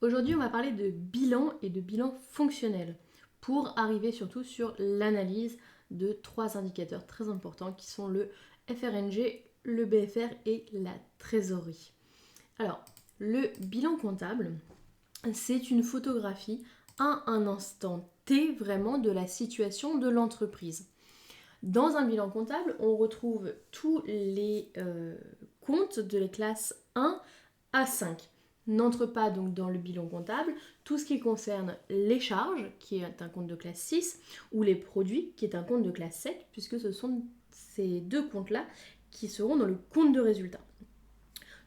Aujourd'hui, on va parler de bilan et de bilan fonctionnel pour arriver surtout sur l'analyse de 3 indicateurs très importants qui sont le FRNG, le BFR et la trésorerie. Alors, le bilan comptable, c'est une photographie à un instant T vraiment de la situation de l'entreprise. Dans un bilan comptable, on retrouve tous les comptes de les classes 1 à 5. N'entre pas donc dans le bilan comptable tout ce qui concerne les charges, qui est un compte de classe 6, ou les produits, qui est un compte de classe 7, puisque ce sont ces deux comptes-là qui seront dans le compte de résultat.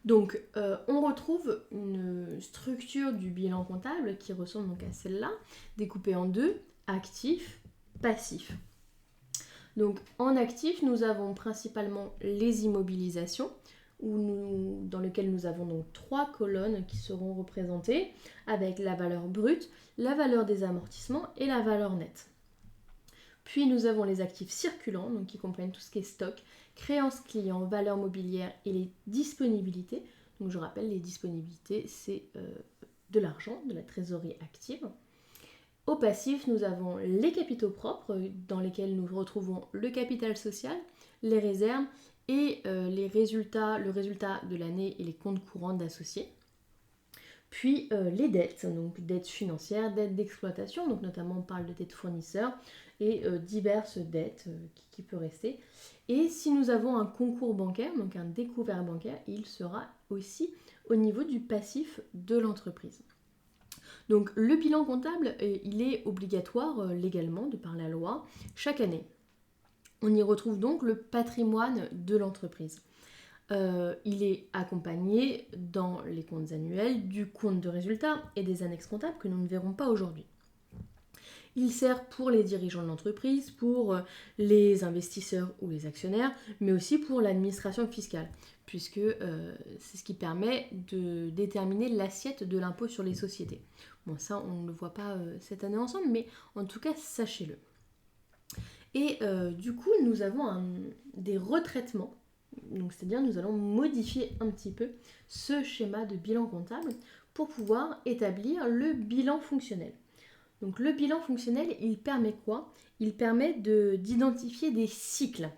Donc, on retrouve une structure du bilan comptable qui ressemble donc à celle-là, découpée en deux, actif, passif. Donc, en actif, nous avons principalement les immobilisations, dans lequel nous avons donc 3 colonnes qui seront représentées avec la valeur brute, la valeur des amortissements et la valeur nette. Puis nous avons les actifs circulants, donc qui comprennent tout ce qui est stock, créances clients, valeur mobilière et les disponibilités. Donc je rappelle, les disponibilités, c'est de l'argent, de la trésorerie active. Au passif, nous avons les capitaux propres, dans lesquels nous retrouvons le capital social, les réserves et le résultat de l'année et les comptes courants d'associés. Puis les dettes, donc dettes financières, dettes d'exploitation, donc notamment on parle de dettes fournisseurs et diverses dettes qui peuvent rester. Et si nous avons un concours bancaire, donc un découvert bancaire, il sera aussi au niveau du passif de l'entreprise. Donc le bilan comptable, il est obligatoire légalement, de par la loi, chaque année. On y retrouve donc le patrimoine de l'entreprise. Il est accompagné dans les comptes annuels du compte de résultat et des annexes comptables que nous ne verrons pas aujourd'hui. Il sert pour les dirigeants de l'entreprise, pour les investisseurs ou les actionnaires, mais aussi pour l'administration fiscale, puisque c'est ce qui permet de déterminer l'assiette de l'impôt sur les sociétés. Bon, ça, on ne le voit pas cette année ensemble, mais en tout cas, sachez-le. Et du coup, nous avons des retraitements. Donc, c'est-à-dire nous allons modifier un petit peu ce schéma de bilan comptable pour pouvoir établir le bilan fonctionnel. Donc le bilan fonctionnel, il permet quoi ? Il permet d'identifier des cycles.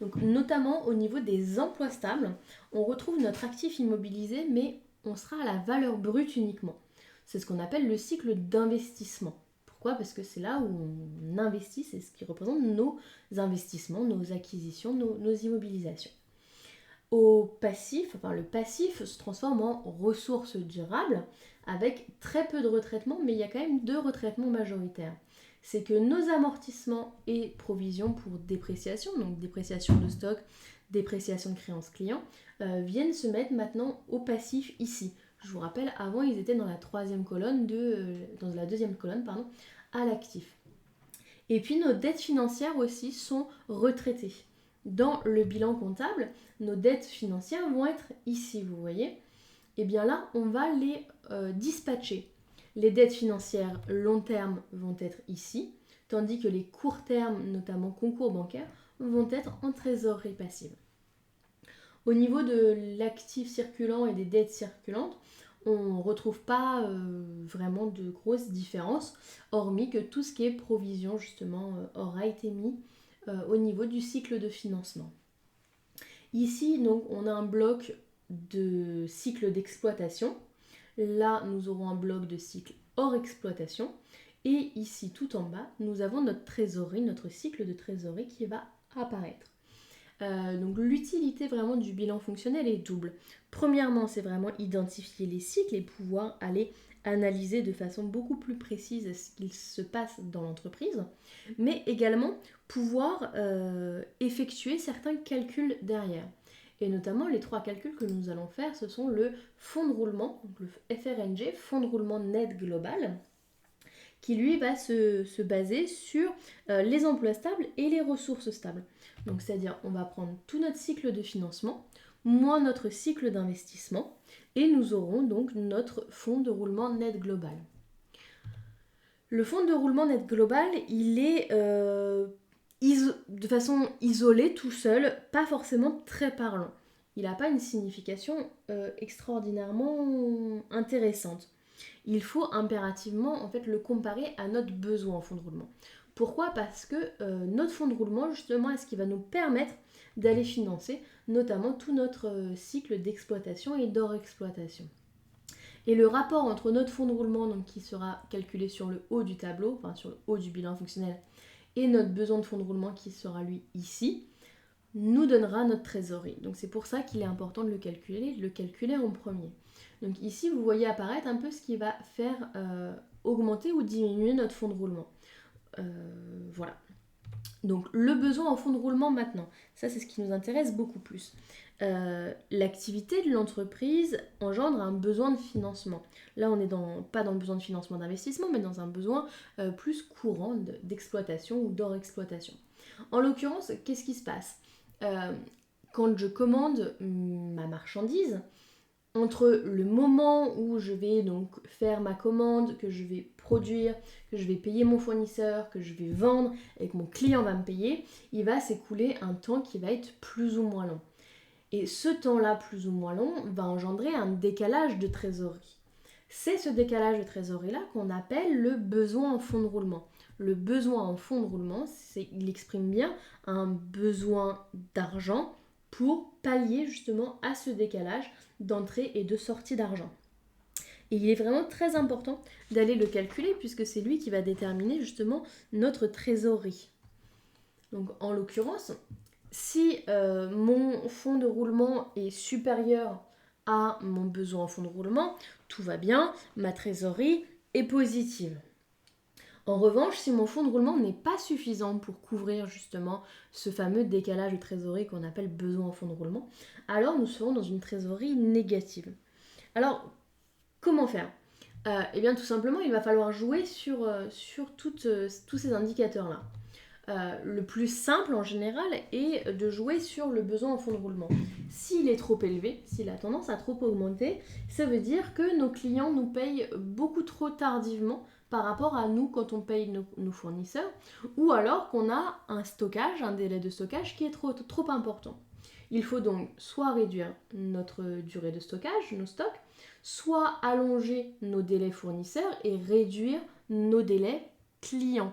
Donc notamment au niveau des emplois stables, on retrouve notre actif immobilisé, mais on sera à la valeur brute uniquement. C'est ce qu'on appelle le cycle d'investissement. Pourquoi ? Parce que c'est là où on investit, c'est ce qui représente nos investissements, nos acquisitions, nos immobilisations. Au passif, le passif se transforme en ressources durables avec très peu de retraitement, mais il y a quand même 2 retraitements majoritaires. C'est que nos amortissements et provisions pour dépréciation, donc dépréciation de stock, dépréciation de créances clients, viennent se mettre maintenant au passif ici. Je vous rappelle, avant ils étaient dans la deuxième colonne, à l'actif. Et puis nos dettes financières aussi sont retraitées. Dans le bilan comptable, nos dettes financières vont être ici, vous voyez. Et bien là, on va les dispatcher. Les dettes financières long terme vont être ici, tandis que les court terme, notamment concours bancaires, vont être en trésorerie passive. Au niveau de l'actif circulant et des dettes circulantes, on ne retrouve pas vraiment de grosses différences, hormis que tout ce qui est provision justement aura été mis au niveau du cycle de financement. Ici, donc, on a un bloc de cycle d'exploitation. Là, nous aurons un bloc de cycle hors exploitation. Et ici, tout en bas, nous avons notre trésorerie, notre cycle de trésorerie qui va apparaître. Donc l'utilité vraiment du bilan fonctionnel est double. Premièrement, c'est vraiment identifier les cycles et pouvoir aller analyser de façon beaucoup plus précise ce qu'il se passe dans l'entreprise, mais également pouvoir effectuer certains calculs derrière. Et notamment, les 3 calculs que nous allons faire, ce sont le fonds de roulement, donc le FRNG, fonds de roulement net global, qui lui va se baser sur les emplois stables et les ressources stables. Donc c'est-à-dire on va prendre tout notre cycle de financement, moins notre cycle d'investissement, et nous aurons donc notre fonds de roulement net global. Le fonds de roulement net global, il est de façon isolée, tout seul, pas forcément très parlant. Il n'a pas une signification extraordinairement intéressante. il faut impérativement en fait le comparer à notre besoin en fonds de roulement. Pourquoi ? Parce que notre fonds de roulement justement est ce qui va nous permettre d'aller financer notamment tout notre cycle d'exploitation et d'hors-exploitation. Et le rapport entre notre fonds de roulement, donc qui sera calculé sur le haut du tableau, enfin sur le haut du bilan fonctionnel, et notre besoin de fonds de roulement qui sera lui ici, nous donnera notre trésorerie. Donc c'est pour ça qu'il est important de le calculer en premier. Donc ici, vous voyez apparaître un peu ce qui va faire augmenter ou diminuer notre fonds de roulement. Voilà. Donc le besoin en fonds de roulement maintenant, ça c'est ce qui nous intéresse beaucoup plus. L'activité de l'entreprise engendre un besoin de financement. Là on n'est pas dans le besoin de financement d'investissement, mais dans un besoin plus courant d'exploitation ou d'hors-exploitation. En l'occurrence, qu'est-ce qui se passe ? Quand je commande ma marchandise, entre le moment où je vais donc faire ma commande, que je vais produire, que je vais payer mon fournisseur, que je vais vendre et que mon client va me payer, il va s'écouler un temps qui va être plus ou moins long. Et ce temps-là, plus ou moins long, va engendrer un décalage de trésorerie. C'est ce décalage de trésorerie-là qu'on appelle le besoin en fonds de roulement. Le besoin en fonds de roulement, il exprime bien un besoin d'argent pour pallier justement à ce décalage d'entrée et de sortie d'argent. Et il est vraiment très important d'aller le calculer puisque c'est lui qui va déterminer justement notre trésorerie. Donc en l'occurrence, si mon fonds de roulement est supérieur à mon besoin en fonds de roulement, tout va bien, ma trésorerie est positive. En revanche, si mon fonds de roulement n'est pas suffisant pour couvrir justement ce fameux décalage de trésorerie qu'on appelle besoin en fonds de roulement, alors nous serons dans une trésorerie négative. Alors, comment faire ? Eh bien tout simplement, il va falloir jouer sur tous ces indicateurs-là. Le plus simple en général est de jouer sur le besoin en fonds de roulement. S'il est trop élevé, s'il a tendance à trop augmenter, ça veut dire que nos clients nous payent beaucoup trop tardivement par rapport à nous quand on paye nos fournisseurs, ou alors qu'on a un stockage, un délai de stockage qui est trop important. Il faut donc soit réduire notre durée de stockage, nos stocks, soit allonger nos délais fournisseurs et réduire nos délais clients.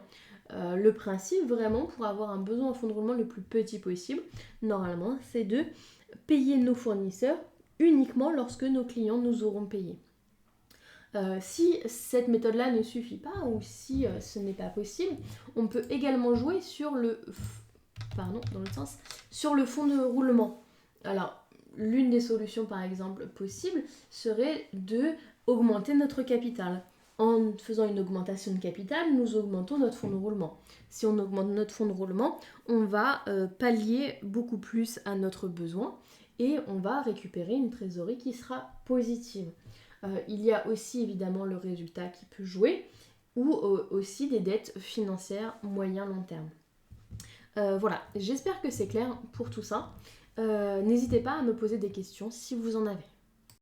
Le principe vraiment pour avoir un besoin en fonds de roulement le plus petit possible, normalement, c'est de payer nos fournisseurs uniquement lorsque nos clients nous auront payé. Si cette méthode-là ne suffit pas ou si ce n'est pas possible, on peut également jouer sur sur le fonds de roulement. Alors, l'une des solutions par exemple possibles serait de augmenter notre capital. En faisant une augmentation de capital, nous augmentons notre fonds de roulement. Si on augmente notre fonds de roulement, on va pallier beaucoup plus à notre besoin et on va récupérer une trésorerie qui sera positive. Il y a aussi évidemment le résultat qui peut jouer ou aussi des dettes financières moyen-long terme. Voilà, j'espère que c'est clair pour tout ça. N'hésitez pas à me poser des questions si vous en avez.